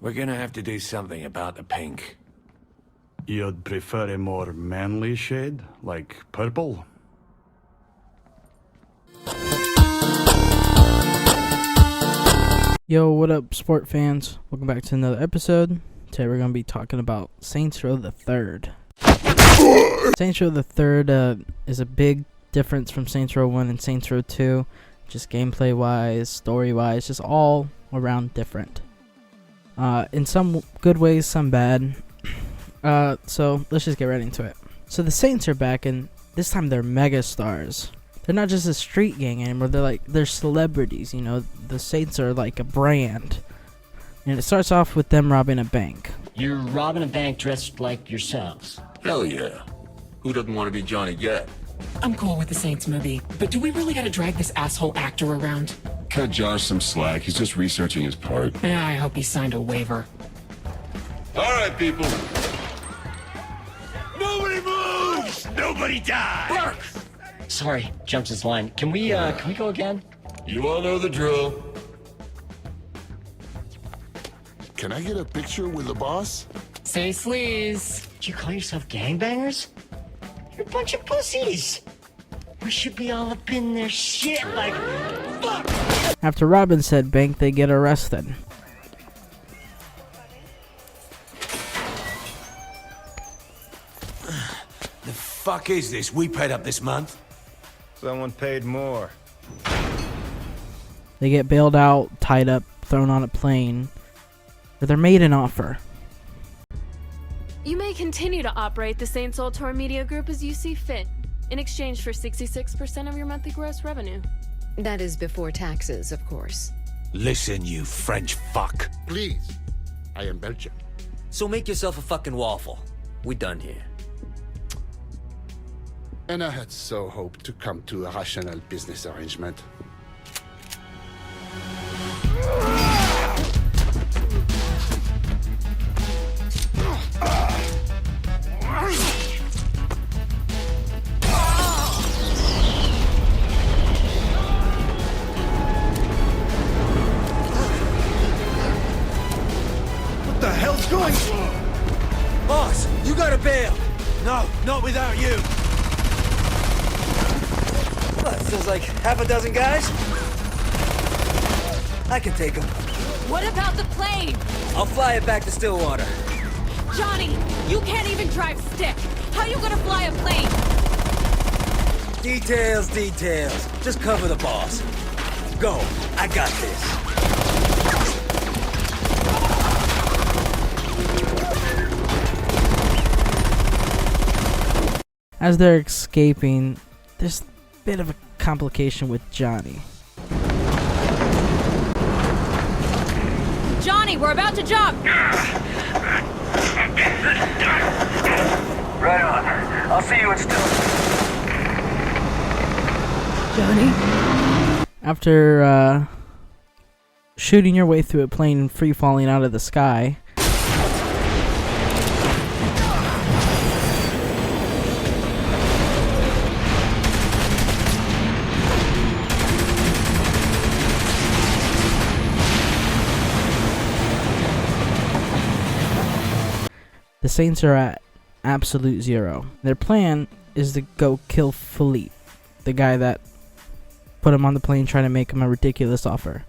We're gonna have to do something about the pink. You'd prefer a more manly shade, like purple? Yo, what up, sport fans? Welcome back to another episode. Today we're going to be talking about Saints Row the Third. Saints Row the Third is a big difference from Saints Row 1 and Saints Row 2. Just gameplay-wise, story-wise, just all around different. In some good ways, some bad. So let's just get right into it. So the Saints are back, and this time they're mega stars. They're not just a street gang anymore. They're celebrities. You know, the Saints are like a brand. And it starts off with them robbing a bank. You're robbing a bank dressed like yourselves. Hell yeah. Who doesn't want to be Johnny Gat? I'm cool with the Saints movie, but do we really gotta drag this asshole actor around? Cut Josh some slack. He's just researching his part. I hope he signed a waiver. All right, people. Nobody moves! Nobody dies! Sorry, jumped his line. Can we go again? You all know the drill. Can I get a picture with the boss? Say sleaze. Do you call yourself gangbangers? You're a bunch of pussies. We should be all up in their shit like, fuck! After robbing said bank, they get arrested. The fuck is this? We paid up this month? Someone paid more. They get bailed out, tied up, thrown on a plane. Or they're made an offer. You may continue to operate the Saints Ultor Media Group as you see fit, in exchange for 66% of your monthly gross revenue. That is before taxes, of course. Listen, you French fuck. Please. I am Belgian. So make yourself a fucking waffle. We done here. And I had so hoped to come to a rational business arrangement. What the hell's going on? Boss, you gotta bail! No, not without you. What, feels like half a dozen guys? I can take them. What about the plane? I'll fly it back to Stillwater. Johnny, you can't even drive stick. How you gonna fly a plane? Details. Just cover the boss. Go, I got this. As they're escaping, there's a bit of a complication with Johnny. Johnny, we're about to jump. Right on. I'll see you in Stillwater. Johnny? After shooting your way through a plane and free falling out of the sky, the Saints are at absolute zero. Their plan is to go kill Philippe, the guy that put him on the plane trying to make him a ridiculous offer.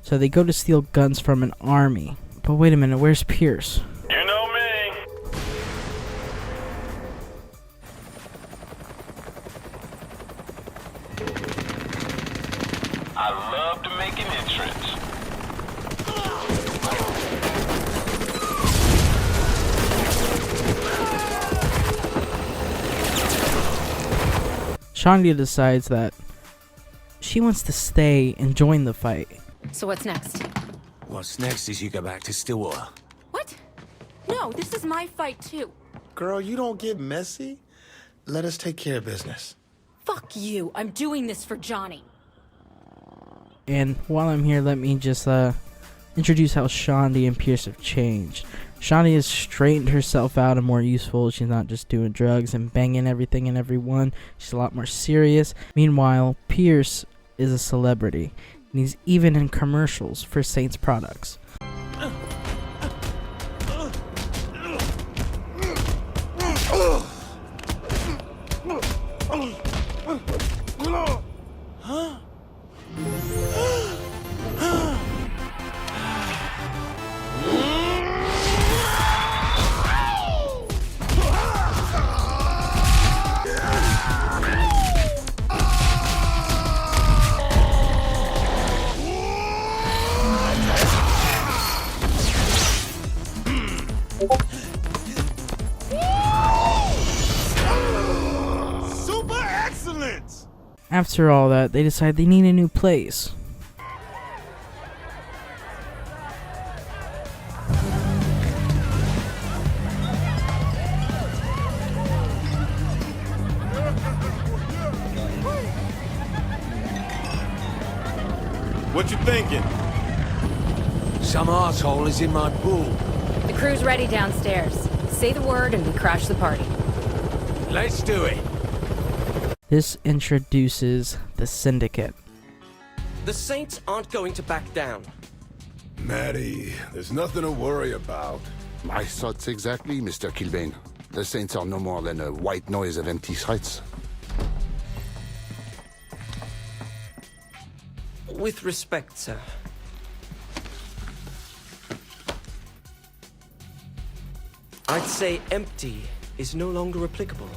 So they go to steal guns from an army. But wait a minute, where's Pierce? You know me. I love to make an entrance. Shonda decides that she wants to stay and join the fight. So what's next? What's next is you go back to Stillwater. What? No, this is my fight too. Girl, you don't get messy. Let us take care of business. Fuck you. I'm doing this for Johnny. And while I'm here, let me just introduce how Shonda and Pierce have changed. Shonda has straightened herself out and more useful. She's not just doing drugs and banging everything and everyone. She's a lot more serious. Meanwhile, Pierce is a celebrity, and he's even in commercials for Saints products. Super excellent! After all that, they decide they need a new place. What you thinking? Some asshole is in my pool. The crew's ready downstairs. Say the word and we crash the party. Let's do it. This introduces the Syndicate. The Saints aren't going to back down. Maddie, there's nothing to worry about. My thoughts exactly, Mr. Kilbane. The Saints are no more than a white noise of empty threats. With respect, sir. I'd say empty is no longer applicable.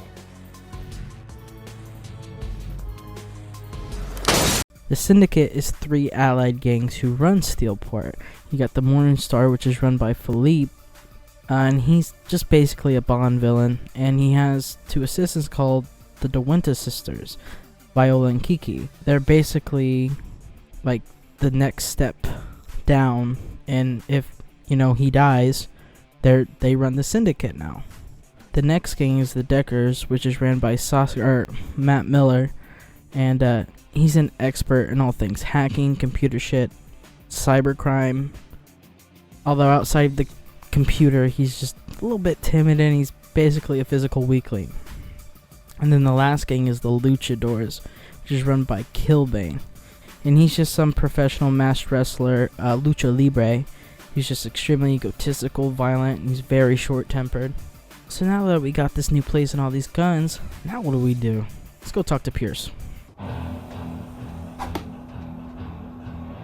The Syndicate is 3 allied gangs who run Steelport. You got the Morning Star, which is run by Philippe, and he's just basically a Bond villain, and he has 2 assistants called the De Winter Sisters, Viola and Kiki. They're basically like the next step down, and if, you know, he dies, they run the Syndicate now. The next gang is the Deckers, which is ran by Matt Miller, and he's an expert in all things hacking, computer shit, cybercrime. Although outside of the computer, he's just a little bit timid and he's basically a physical weakling. And then the last gang is the Luchadors, which is run by Kilbane. And he's just some professional masked wrestler, Lucha Libre. He's just extremely egotistical, violent, and he's very short-tempered. So now that we got this new place and all these guns, now what do? Let's go talk to Pierce.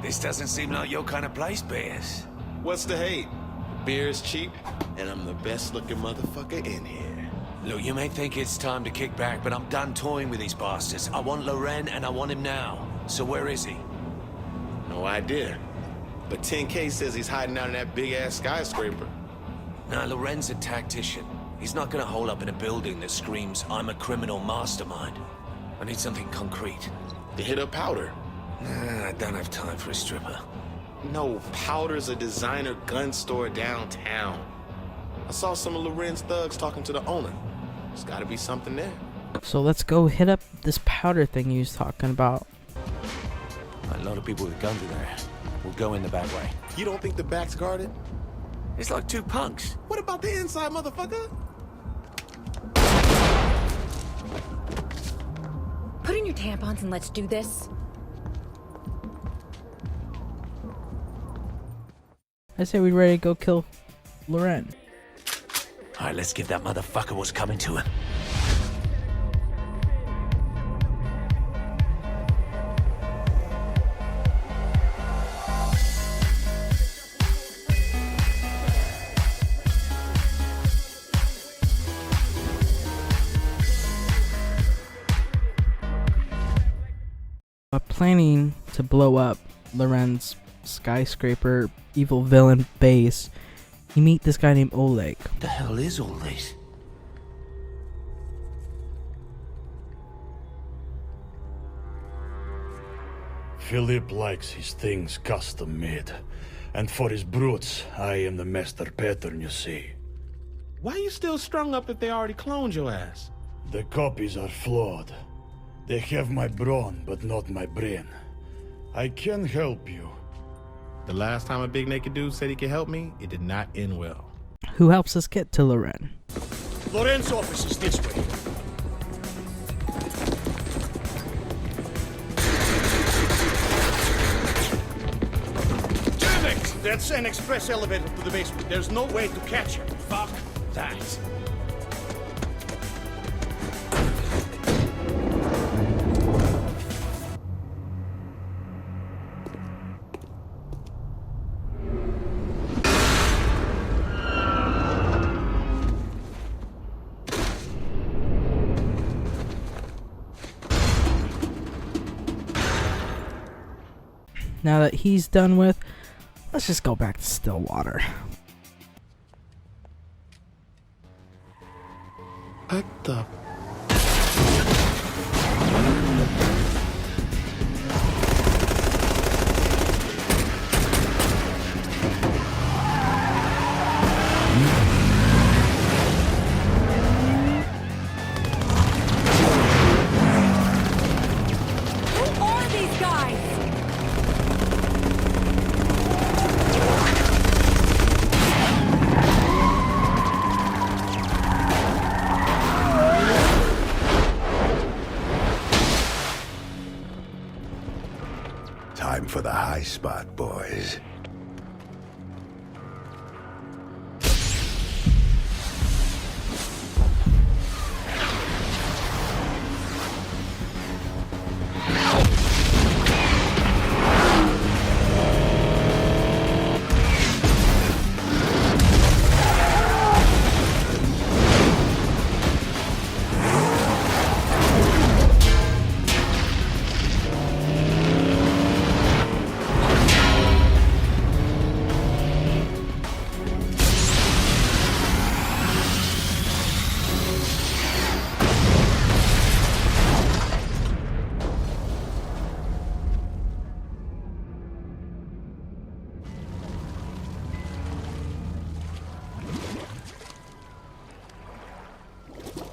This doesn't seem like your kind of place, Bears. What's the hate? Beer is cheap, and I'm the best looking motherfucker in here. Look, you may think it's time to kick back, but I'm done toying with these bastards. I want Loren, and I want him now. So where is he? No idea. But 10K says he's hiding out in that big-ass skyscraper. Now, Loren's a tactician. He's not gonna hole up in a building that screams, I'm a criminal mastermind. I need something concrete. To hit up Powder. Nah, I don't have time for a stripper. No, Powder's a designer gun store downtown. I saw some of Loren's thugs talking to the owner. There's gotta be something there. So let's go hit up this Powder thing he was talking about. A lot of people with guns in there. We'll go in the back way. You don't think the back's guarded? It's like 2 punks. What about the inside, motherfucker? Put in your tampons and let's do this. I say we ready to go kill Loren. Alright, let's give that motherfucker what's coming to him. Planning to blow up Loren's skyscraper evil villain base, you meet this guy named Oleg. What the hell is all this? Philip likes his things custom made. And for his brutes, I am the master pattern, you see. Why you still strung up if they already cloned your ass? The copies are flawed. They have my brawn, but not my brain. I can help you. The last time a big naked dude said he could help me, it did not end well. Who helps us get to Loren? Loren's office is this way. Damn it! That's an express elevator to the basement. There's no way to catch him. Fuck that. now that he's done with, let's just go back to Stillwater. What the? Who are these guys? Time for the high spot, boys.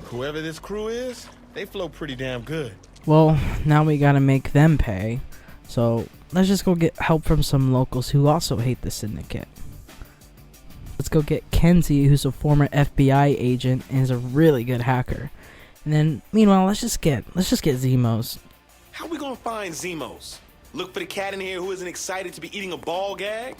Whoever this crew is, they flow pretty damn good. Well, now we gotta make them pay. So let's just go get help from some locals who also hate the Syndicate. Let's go get Kenzie, who's a former FBI agent and is a really good hacker. And then, meanwhile, let's just get Zemos. How we gonna find Zemos? Look for the cat in here who isn't excited to be eating a ball gag?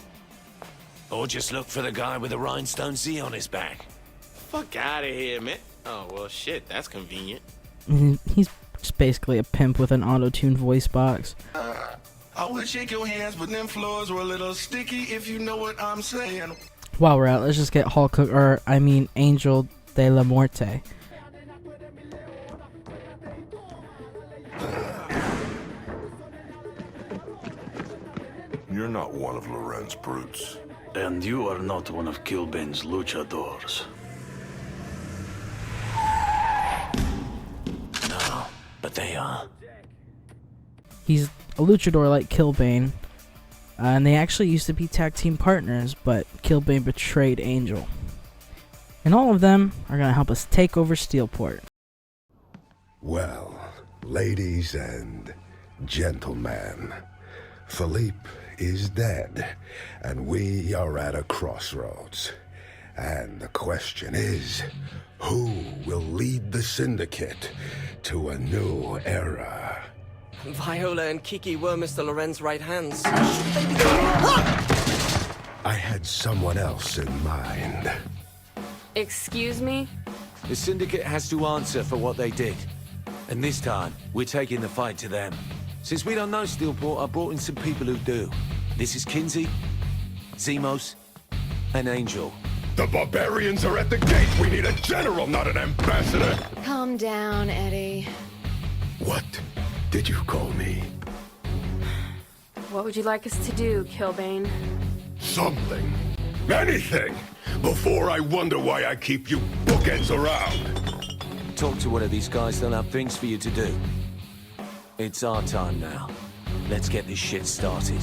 Or just look for the guy with the rhinestone Z on his back. Fuck out of here, man. Oh, well, shit, that's convenient. He's just basically a pimp with an auto-tuned voice box. I would shake your hands, but them floors were a little sticky, if you know what I'm saying. While we're at, let's just get Angel de la Muerte. You're not one of Loren's brutes. And you are not one of Killbane's luchadors. No, but they are. He's a luchador like Killbane, and they actually used to be tag team partners, but Killbane betrayed Angel. And all of them are going to help us take over Steelport. Well, ladies and gentlemen, Philippe is dead, and we are at a crossroads. And the question is, who will lead the Syndicate to a new era? Viola and Kiki were Mr. Loren's right hands. I had someone else in mind. Excuse me? The Syndicate has to answer for what they did. And this time, we're taking the fight to them. Since we don't know Steelport, I brought in some people who do. This is Kinsey, Zemos, and Angel. The barbarians are at the gate! We need a general, not an ambassador! Calm down, Eddie. What did you call me? What would you like us to do, Killbane? Something. Anything! Before I wonder why I keep you bookends around! Talk to one of these guys, they'll have things for you to do. It's our time now. Let's get this shit started.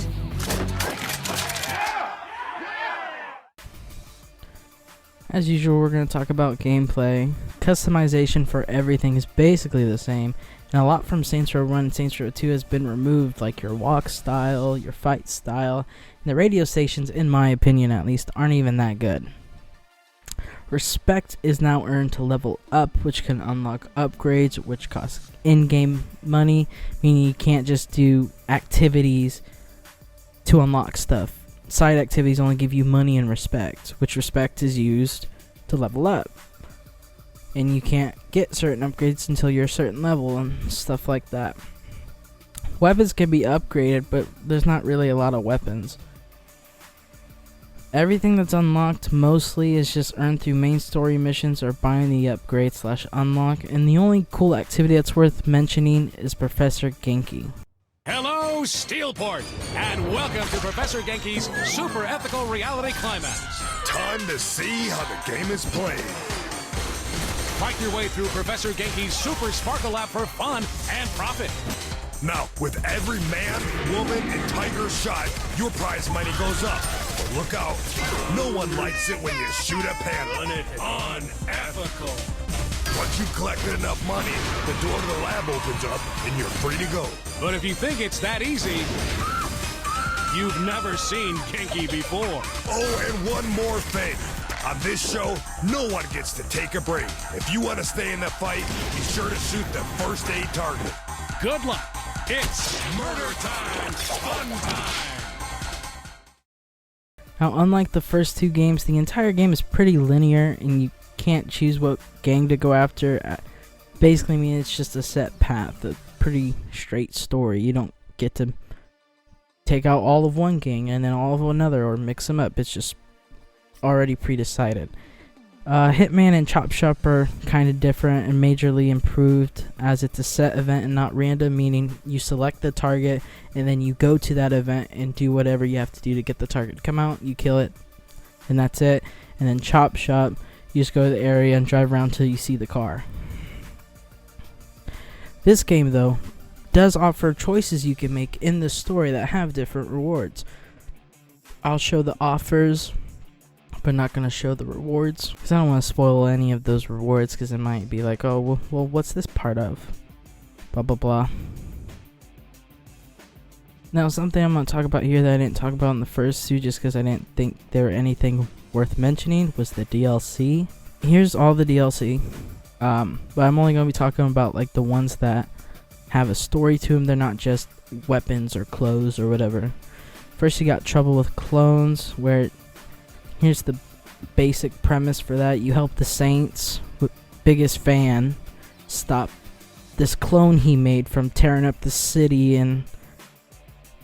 As usual, we're going to talk about gameplay. Customization for everything is basically the same, and a lot from Saints Row 1 and Saints Row 2 has been removed, like your walk style, your fight style, and the radio stations, in my opinion at least, aren't even that good. Respect is now earned to level up, which can unlock upgrades, which cost in-game money, meaning you can't just do activities to unlock stuff. Side activities only give you money and respect, which respect is used to level up. And you can't get certain upgrades until you're a certain level and stuff like that. Weapons can be upgraded, but there's not really a lot of weapons. Everything that's unlocked mostly is just earned through main story missions or buying the upgrade / unlock, and the only cool activity that's worth mentioning is Professor Genki. Hello, Steelport, and welcome to Professor Genki's Super Ethical Reality Climax. Time to see how the game is played. Fight your way through Professor Genki's Super Sparkle Lab for fun and profit. Now, with every man, woman, and tiger shot, your prize money goes up. But look out, no one likes it when you shoot a panda. Unethical. Once you've collected enough money, the door to the lab opens up and you're free to go. But if you think it's that easy, you've never seen Genki before. Oh, and one more thing. On this show, no one gets to take a break. If you want to stay in the fight, be sure to shoot the first aid target. Good luck. It's murder time, fun time. Now, unlike the first two games, the entire game is pretty linear, and you can't choose what gang to go after. Basically, I mean, it's just a set path, a pretty straight story. You don't get to take out all of one gang and then all of another, or mix them up. It's just already pre-decided. Hitman and Chop Shop are kind of different and majorly improved, as it's a set event and not random, meaning you select the target and then you go to that event and do whatever you have to do to get the target to come out, you kill it, and that's it. And then Chop Shop, you just go to the area and drive around till you see the car. This game, though, does offer choices you can make in the story that have different rewards. I'll show the offers, but not going to show the rewards, because I don't want to spoil any of those rewards, because it might be like, oh, well, what's this part of? Blah, blah, blah. Now, something I'm going to talk about here that I didn't talk about in the first two, just because I didn't think there were anything worth mentioning, was the DLC. Here's all the DLC, but I'm only going to be talking about like the ones that have a story to them. They're not just weapons or clothes or whatever. First, you got Trouble with Clones, where here's the basic premise for that. You help the Saints, biggest fan, stop this clone he made from tearing up the city and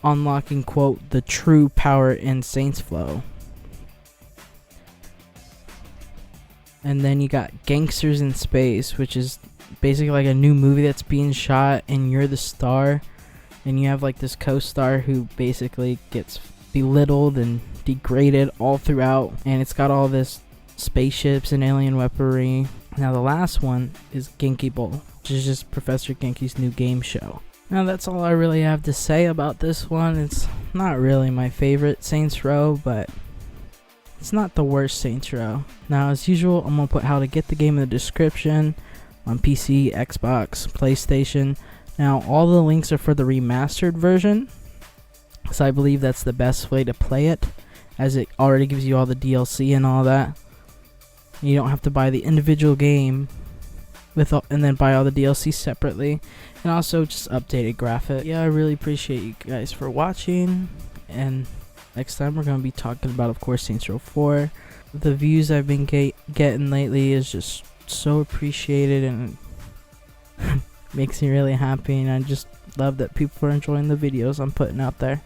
unlocking, quote, the true power in Saints Flow. And then you got Gangsters in Space, which is basically like a new movie that's being shot and you're the star. And you have like this co-star who basically gets belittled and degraded all throughout. And it's got all this spaceships and alien weaponry. Now the last one is Genki Bowl, which is just Professor Genki's new game show. Now that's all I really have to say about this one. It's not really my favorite Saints Row, but it's not the worst Saints Row. Now, as usual, I'm going to put how to get the game in the description on PC, Xbox, PlayStation. Now, all the links are for the remastered version, so I believe that's the best way to play it, as it already gives you all the DLC and all that. You don't have to buy the individual game and then buy all the DLC separately, and also just updated graphics. Yeah, I really appreciate you guys for watching, and next time we're going to be talking about, of course, Saints Row 4. The views I've been getting lately is just so appreciated and makes me really happy, and I just love that people are enjoying the videos I'm putting out there.